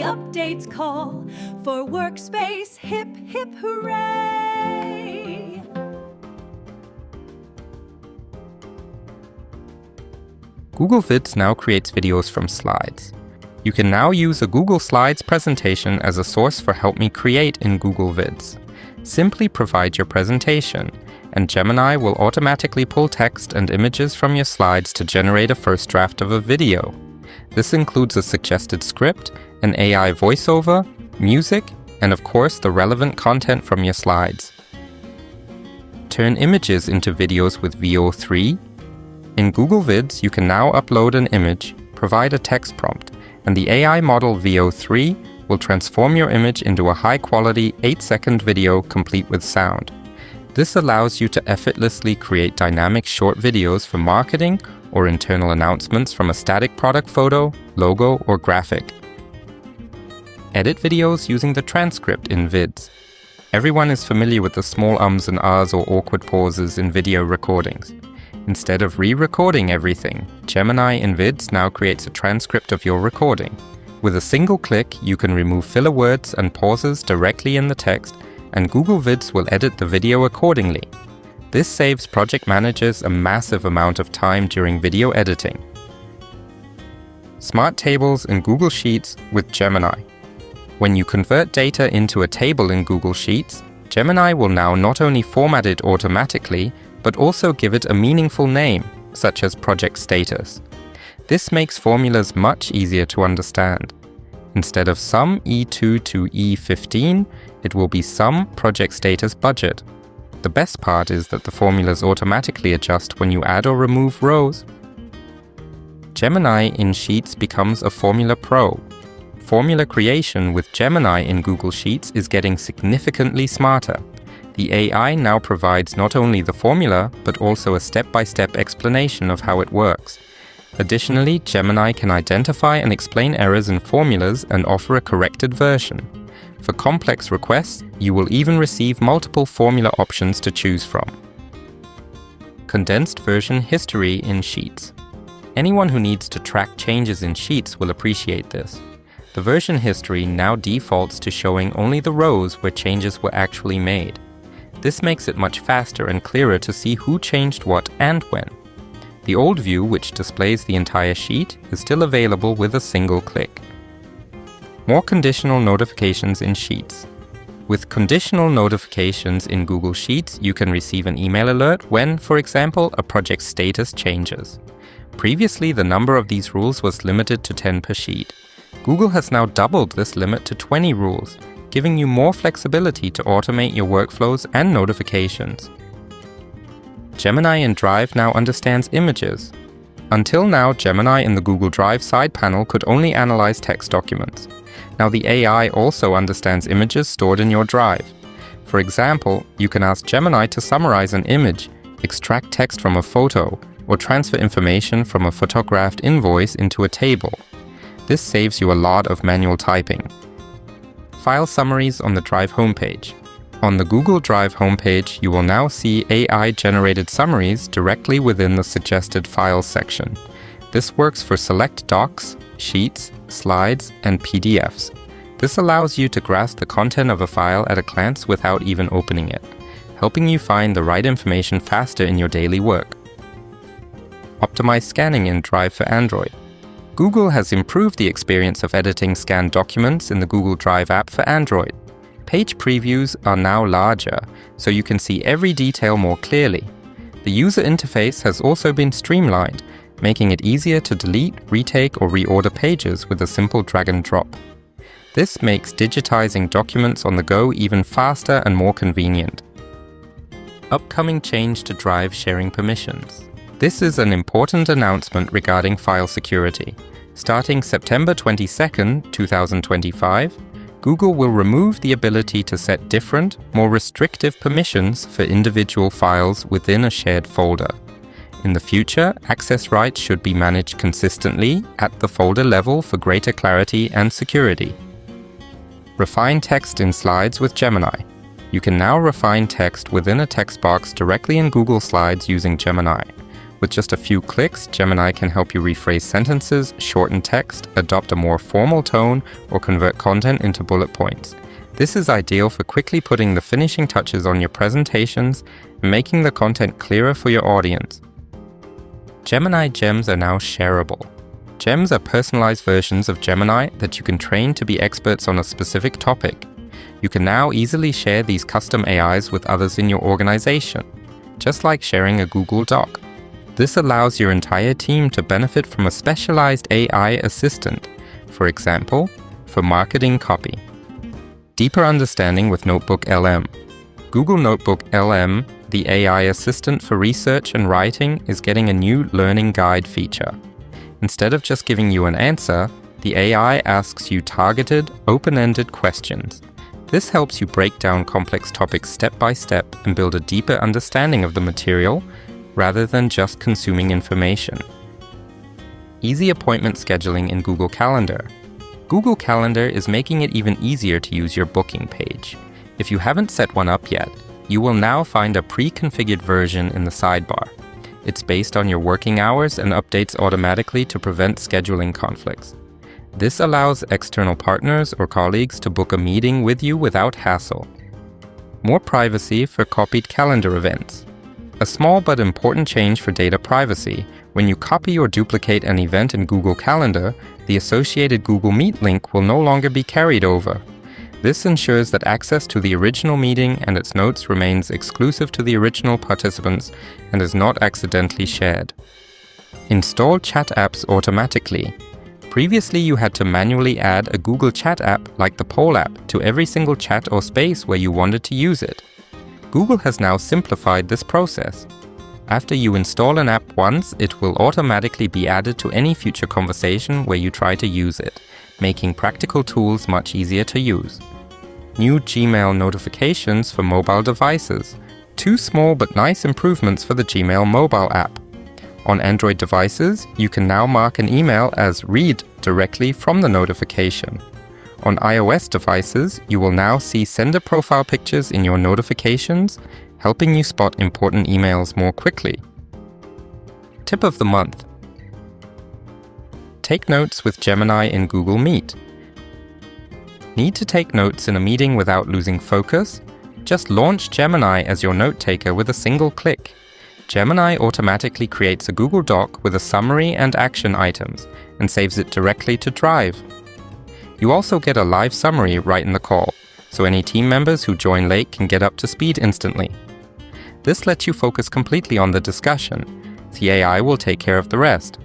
Updates call. For Workspace, hip, hip, hooray! Google Vids now creates videos from slides. You can now use a Google Slides presentation as a source for Help Me Create in Google Vids. Simply provide your presentation, and Gemini will automatically pull text and images from your slides to generate a first draft of a video. This includes a suggested script, an AI voiceover, music, and of course the relevant content from your slides. Turn images into videos with VO3. In Google Vids, you can now upload an image, provide a text prompt, and the AI model VO3 will transform your image into a high-quality 8-second video complete with sound. This allows you to effortlessly create dynamic short videos for marketing or internal announcements from a static product photo, logo, or graphic. Edit videos using the transcript in Vids. Everyone is familiar with the small ums and ahs or awkward pauses in video recordings. Instead of re-recording everything, Gemini in Vids now creates a transcript of your recording. With a single click, you can remove filler words and pauses directly in the text, and Google Vids will edit the video accordingly. This saves project managers a massive amount of time during video editing. Smart tables in Google Sheets with Gemini. When you convert data into a table in Google Sheets, Gemini will now not only format it automatically, but also give it a meaningful name, such as project status. This makes formulas much easier to understand. Instead of sum E2 to E15, it will be sum project status budget. The best part is that the formulas automatically adjust when you add or remove rows. Gemini in Sheets becomes a Formula Pro. Formula creation with Gemini in Google Sheets is getting significantly smarter. The AI now provides not only the formula, but also a step-by-step explanation of how it works. Additionally, Gemini can identify and explain errors in formulas and offer a corrected version. For complex requests, you will even receive multiple formula options to choose from. Condensed version history in Sheets. Anyone who needs to track changes in Sheets will appreciate this. The version history now defaults to showing only the rows where changes were actually made. This makes it much faster and clearer to see who changed what and when. The old view, which displays the entire sheet, is still available with a single click. More conditional notifications in Sheets. With conditional notifications in Google Sheets, you can receive an email alert when, for example, a project status changes. Previously, the number of these rules was limited to 10 per sheet. Google has now doubled this limit to 20 rules, giving you more flexibility to automate your workflows and notifications. Gemini in Drive now understands images. Until now, Gemini in the Google Drive side panel could only analyze text documents. Now the AI also understands images stored in your Drive. For example, you can ask Gemini to summarize an image, extract text from a photo, or transfer information from a photographed invoice into a table. This saves you a lot of manual typing. File summaries on the Drive homepage. On the Google Drive homepage, you will now see AI-generated summaries directly within the suggested files section. This works for select docs, sheets, slides, and PDFs. This allows you to grasp the content of a file at a glance without even opening it, helping you find the right information faster in your daily work. Optimize scanning in Drive for Android. Google has improved the experience of editing scanned documents in the Google Drive app for Android. Page previews are now larger, so you can see every detail more clearly. The user interface has also been streamlined, making it easier to delete, retake, or reorder pages with a simple drag and drop. This makes digitizing documents on the go even faster and more convenient. Upcoming change to Drive sharing permissions. This is an important announcement regarding file security. Starting September 22, 2025, Google will remove the ability to set different, more restrictive permissions for individual files within a shared folder. In the future, access rights should be managed consistently at the folder level for greater clarity and security. Refine text in slides with Gemini. You can now refine text within a text box directly in Google Slides using Gemini. With just a few clicks, Gemini can help you rephrase sentences, shorten text, adopt a more formal tone, or convert content into bullet points. This is ideal for quickly putting the finishing touches on your presentations and making the content clearer for your audience. Gemini Gems are now shareable. Gems are personalized versions of Gemini that you can train to be experts on a specific topic. You can now easily share these custom AIs with others in your organization, just like sharing a Google Doc. This allows your entire team to benefit from a specialized AI assistant, for example, for marketing copy. Deeper understanding with NotebookLM. Google NotebookLM, the AI assistant for research and writing, is getting a new learning guide feature. Instead of just giving you an answer, the AI asks you targeted, open-ended questions. This helps you break down complex topics step by step and build a deeper understanding of the material, rather than just consuming information. Easy appointment scheduling in Google Calendar. Google Calendar is making it even easier to use your booking page. If you haven't set one up yet, you will now find a pre-configured version in the sidebar. It's based on your working hours and updates automatically to prevent scheduling conflicts. This allows external partners or colleagues to book a meeting with you without hassle. More privacy for copied calendar events. A small but important change for data privacy. When you copy or duplicate an event in Google Calendar, the associated Google Meet link will no longer be carried over. This ensures that access to the original meeting and its notes remains exclusive to the original participants and is not accidentally shared. Install chat apps automatically. Previously, you had to manually add a Google Chat app like the Poll app to every single chat or space where you wanted to use it. Google has now simplified this process. After you install an app once, it will automatically be added to any future conversation where you try to use it, making practical tools much easier to use. New Gmail notifications for mobile devices. 2 small but nice improvements for the Gmail mobile app. On Android devices, you can now mark an email as read directly from the notification. On iOS devices, you will now see sender profile pictures in your notifications, helping you spot important emails more quickly. Tip of the month. Take notes with Gemini in Google Meet. Need to take notes in a meeting without losing focus? Just launch Gemini as your note-taker with a single click. Gemini automatically creates a Google Doc with a summary and action items and saves it directly to Drive. You also get a live summary right in the call, so any team members who join late can get up to speed instantly. This lets you focus completely on the discussion. The AI will take care of the rest.